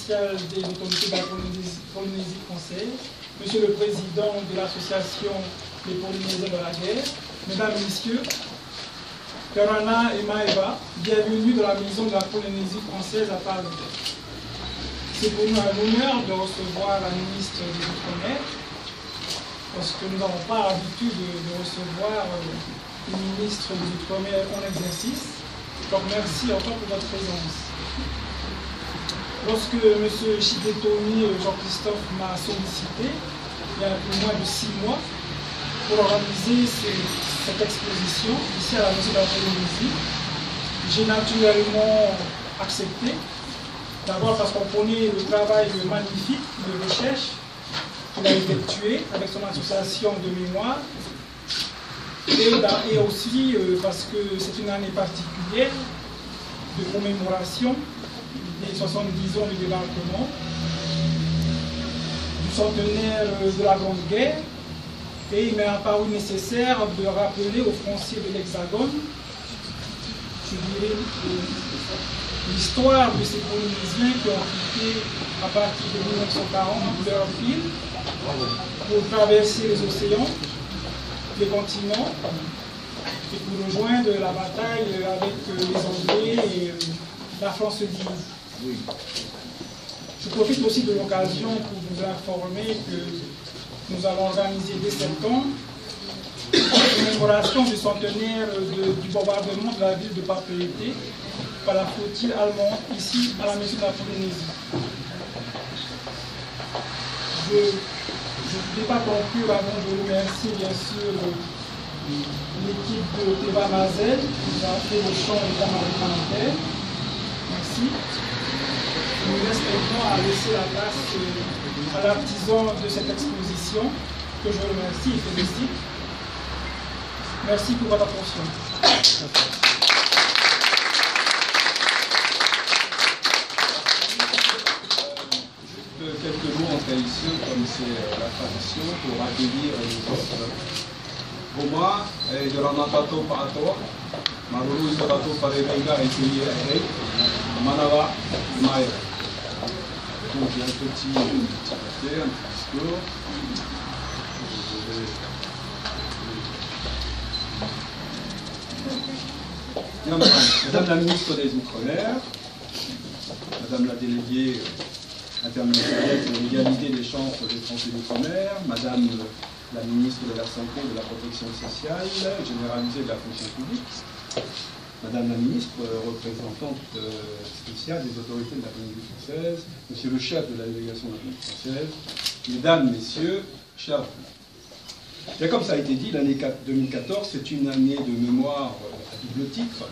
Des autorités de la Polynésie française, Monsieur le Président de l'Association des Polynésiens de la guerre, Mesdames, Messieurs, Karana et Maëva, bienvenue dans la maison de la Polynésie française à Paris. C'est pour nous un honneur de recevoir la ministre des Outre-mer, parce que nous n'avons pas l'habitude de recevoir une ministre des Outre-mer en exercice. Donc merci encore pour votre présence. Lorsque M. Chidetomi Jean-Christophe m'a sollicité, il y a un peu moins de 6 mois, pour organiser cette exposition ici à la Maison de la Polynésie, j'ai naturellement accepté. D'abord parce qu'on connaît le travail magnifique de recherche qu'il a effectué avec son association de mémoire, et aussi parce que c'est une année particulière de commémoration des 70 ans du débarquement, du centenaire de la Grande Guerre, et il m'a apparu nécessaire de rappeler aux Français de l'Hexagone, je dirais, l'histoire de ces Polynésiens qui ont quitté à partir de 1940 leur île pour traverser les océans, les continents, et pour rejoindre la bataille avec les Anglais et la France libre. Oui. Je profite aussi de l'occasion pour vous informer que nous allons organiser dès septembre la commémoration du centenaire du bombardement de la ville de Papeete par la flottille allemande ici à la Maison de la Polynésie. Je ne voulais pas conclure avant de remercier bien sûr l'équipe de Teva Mazel qui nous a fait le chant et la Merci. Je me laisse maintenant à laisser la place à l'artisan de cette exposition, que je remercie et félicite. Merci pour votre attention. Juste quelques mots en tradition, comme c'est la tradition, pour accueillir les autres. Pour moi, de la natato pato, Maruru Sodato Parevenga et Kuyi Manawa Maï. Donc il y a un petit papier, un petit discours. Bien, Madame la ministre des Outre-mer, Madame la déléguée interministérielle pour l'égalité des chances des Français d'Outre-mer, Madame la ministre de la Santé et de la Protection sociale, généralisée de la fonction publique, Madame la ministre, représentante spéciale des autorités de la Polynésie française, Monsieur le chef de la délégation de la Polynésie française, Mesdames, Messieurs, chers amis. Bien, comme ça a été dit, l'année 2014, c'est une année de mémoire à double titre,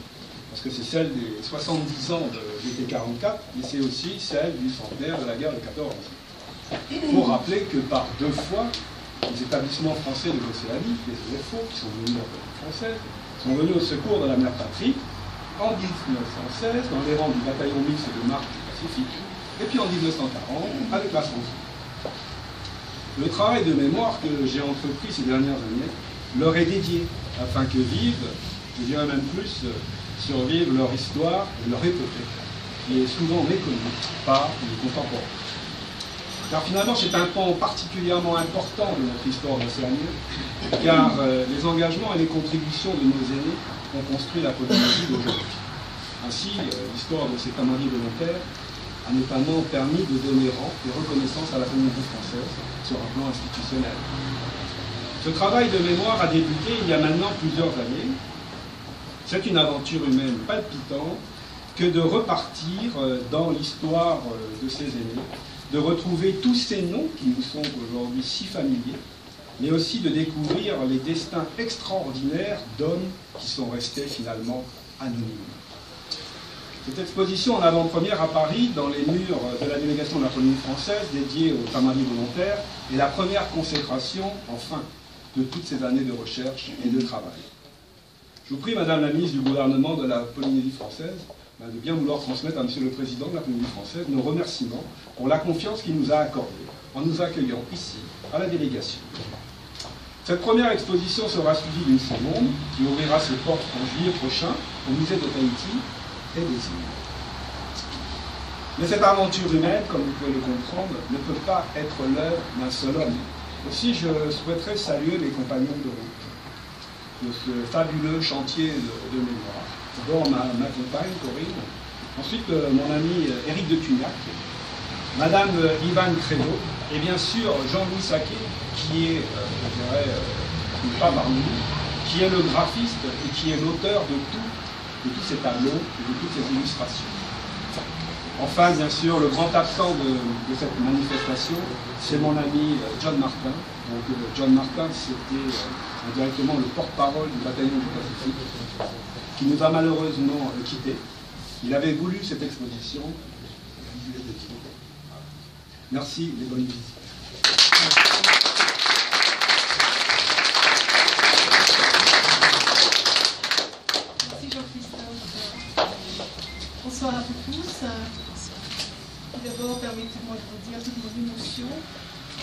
parce que c'est celle des 70 ans de l'été 44, mais c'est aussi celle du centenaire de la guerre de 14 ans. Il faut rappeler que par deux fois, les établissements français de l'Océanie, les EFO, qui sont venus en Polynésie française, sont venus au secours de la mère patrie en 1916, dans les rangs du bataillon mixte de marche du Pacifique, et puis en 1940, avec la France. Le travail de mémoire que j'ai entrepris ces dernières années leur est dédié, afin que vivent, je dirais même plus, survivent leur histoire et leur épopée, qui est souvent méconnue par les contemporains. Car finalement, c'est un pan particulièrement important de notre histoire océanienne, car les engagements et les contributions de nos aînés ont construit la Polynésie d'aujourd'hui. Ainsi, l'histoire de ces camaraderies volontaires a notamment permis de donner rang et reconnaissance à la Polynésie française sur un plan institutionnel. Ce travail de mémoire a débuté il y a maintenant plusieurs années. C'est une aventure humaine palpitante que de repartir dans l'histoire de ces aînés, de retrouver tous ces noms qui nous sont aujourd'hui si familiers, mais aussi de découvrir les destins extraordinaires d'hommes qui sont restés finalement anonymes. Cette exposition en avant-première à Paris, dans les murs de la délégation de la Polynésie française dédiée aux camaraderies volontaires, est la première consécration, enfin, de toutes ces années de recherche et de travail. Je vous prie, Madame la ministre du gouvernement de la Polynésie française, de bien vouloir transmettre à Monsieur le Président de la Polynésie française nos remerciements pour la confiance qu'il nous a accordée en nous accueillant ici, à la délégation. Cette première exposition sera suivie d'une seconde, qui ouvrira ses portes en juillet prochain au musée de Tahiti et des îles. Mais cette aventure humaine, comme vous pouvez le comprendre, ne peut pas être l'œuvre d'un seul homme. Aussi, je souhaiterais saluer les compagnons de route de ce fabuleux chantier de mémoire. D'abord ma compagne, Corinne, ensuite mon ami Éric de Cugnac, Madame Yvonne Créneau, et bien sûr Jean-Louis Saquet, qui est, je dirais, qui n'est pas parmi nous, qui est le graphiste et qui est l'auteur de tous ces tableaux et de toutes ces illustrations. Enfin, bien sûr, le grand absent de cette manifestation, c'est mon ami John Martin. Donc John Martin, c'était indirectement le porte-parole du bataillon du Pacifique, qui nous a malheureusement quittés. Il avait voulu cette exposition. Merci et bonne visite. Merci Jean-Christophe. Bonsoir à vous tous. Tout d'abord, permettez-moi de vous dire toute mon émotion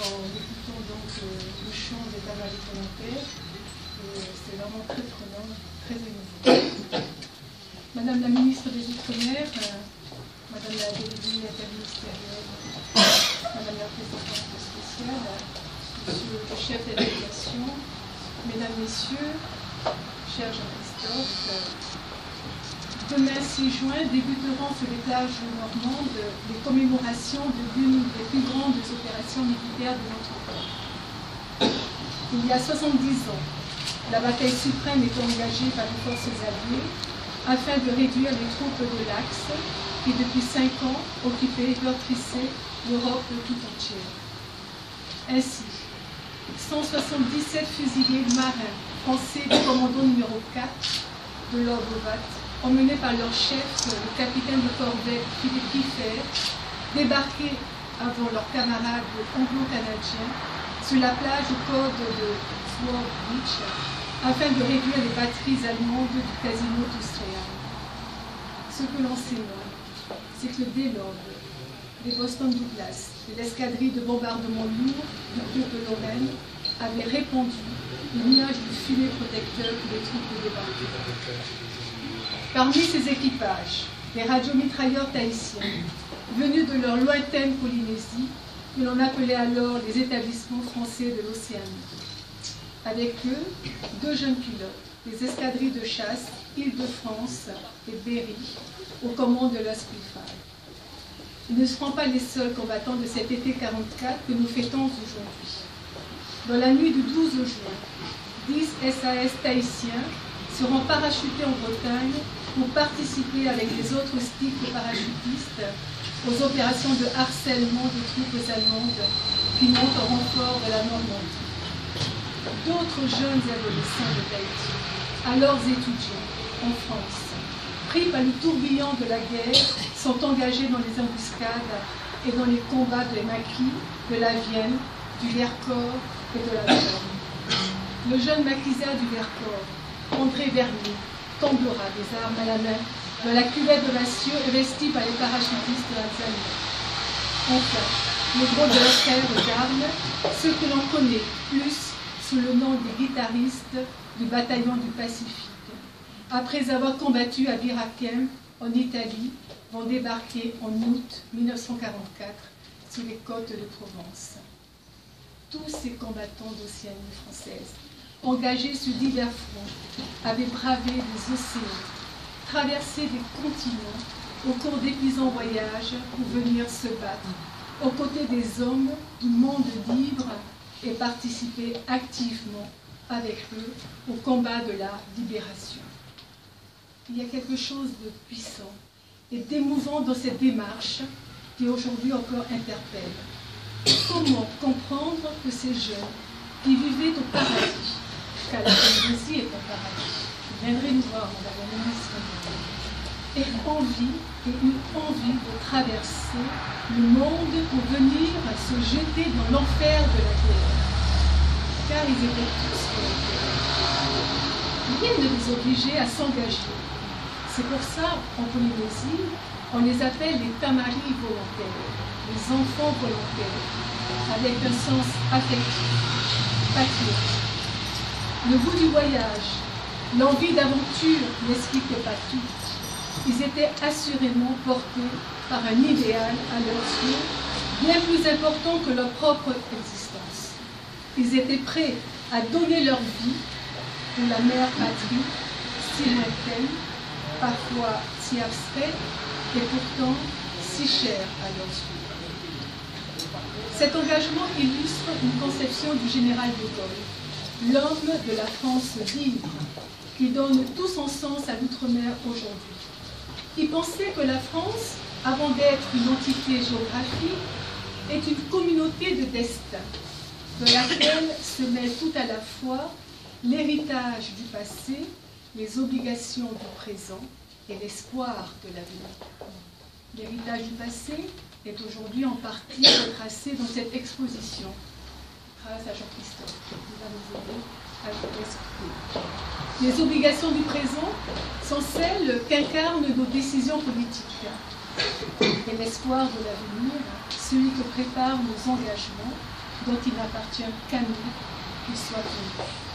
en écoutant donc le chant des camaraderies volontaires. C'est vraiment très prenant, très émouvant. Madame la ministre des Outre-mer, Madame la déléguée interministérielle, Madame la présidente spéciale, Monsieur le chef de la délégation, Mesdames, Messieurs, cher Jean-Christophe, demain 6 juin débuteront sur les plages normandes les commémorations de l'une des plus grandes opérations militaires de notre temps. Il y a 70 ans, la bataille suprême est engagée par les forces alliées afin de réduire les troupes de l'Axe qui, depuis 5 ans, occupaient et meurtrissaient l'Europe tout entière. Ainsi, 177 fusiliers marins français du commandant numéro 4 de Lord Lovat, emmenés par leur chef, le capitaine de corvette Philippe Giffert, débarqués avant leurs camarades anglo-canadiens sur la plage au code de Sword Beach afin de réduire les batteries allemandes du casino d'Ouistreham. Ce que l'on sait moins, c'est que dès l'aube, les Boston Douglas et l'escadrille de bombardement lourd du groupe de Lorraine avaient répandu le nuage du filet protecteur que les troupes débarquaient. Parmi ces équipages, les radiomitrailleurs tahitiens, venus de leur lointaine Polynésie, que l'on appelait alors les établissements français de l'Océanie. Avec eux, 2 jeunes pilotes, des escadrilles de chasse Île-de-France et Berry, aux commandes de la Spitfire. Ils ne seront pas les seuls combattants de cet été 44 que nous fêtons aujourd'hui. Dans la nuit du 12 juin, 10 SAS tahitiens seront parachutés en Bretagne pour participer avec les autres sticks parachutistes aux opérations de harcèlement des troupes allemandes qui montent en renfort de la Normandie. D'autres jeunes adolescents de Tahiti, alors étudiants en France, pris par le tourbillon de la guerre, sont engagés dans les embuscades et dans les combats des maquis, de la Vienne, du Vercors et de la Bologne. Le jeune maquisard du Vercors, André Vernier, tombera des armes à la main dans la cuvette de Massieu investie par les parachutistes alsaciens. Enfin, le gros de leurs frères d'armes, ceux que l'on connaît plus sous le nom des guitaristes du bataillon du Pacifique, après avoir combattu à Bir Hakeim en Italie, vont débarquer en août 1944 sur les côtes de Provence. Tous ces combattants d'Océanie française, engagés sur divers fronts, avaient bravé des océans, traversé des continents au cours d'épuisants voyages pour venir se battre aux côtés des hommes du monde libre et participer activement avec eux au combat de la libération. Il y a quelque chose de puissant et d'émouvant dans cette démarche qui aujourd'hui encore interpelle. Comment comprendre que ces jeunes qui vivaient au paradis, car la Polynésie est un paradis, vous viendrez nous voir, madame la ministre, aient eu envie de traverser le monde pour venir se jeter dans l'enfer de la guerre, car ils étaient tous volontaires. Rien ne les obligeait à s'engager. C'est pour ça, en Polynésie, on les appelle les tamaris volontaires, les enfants volontaires, avec un sens affectif, patriotique. Le goût du voyage, l'envie d'aventure n'expliquent pas tout. Ils étaient assurément portés par un idéal à leurs yeux, bien plus important que leur propre existence. Ils étaient prêts à donner leur vie pour la mère patrie, si lointaine, parfois si abstraite, et pourtant si chère à leurs yeux. Cet engagement illustre une conception du général de Gaulle, l'homme de la France libre, qui donne tout son sens à l'outre-mer aujourd'hui. Il pensait que la France, avant d'être une entité géographique, est une communauté de destin, de laquelle se mêlent tout à la fois l'héritage du passé, les obligations du présent et l'espoir de l'avenir. L'héritage du passé est aujourd'hui en partie retracé dans cette exposition, grâce à Jean-Christophe, qui va nous aider à l'expliquer. Les obligations du présent sont celles qu'incarnent nos décisions politiques. Et l'espoir de l'avenir, celui que préparent nos engagements, dont il n'appartient qu'à nous qu'ils soient tenus.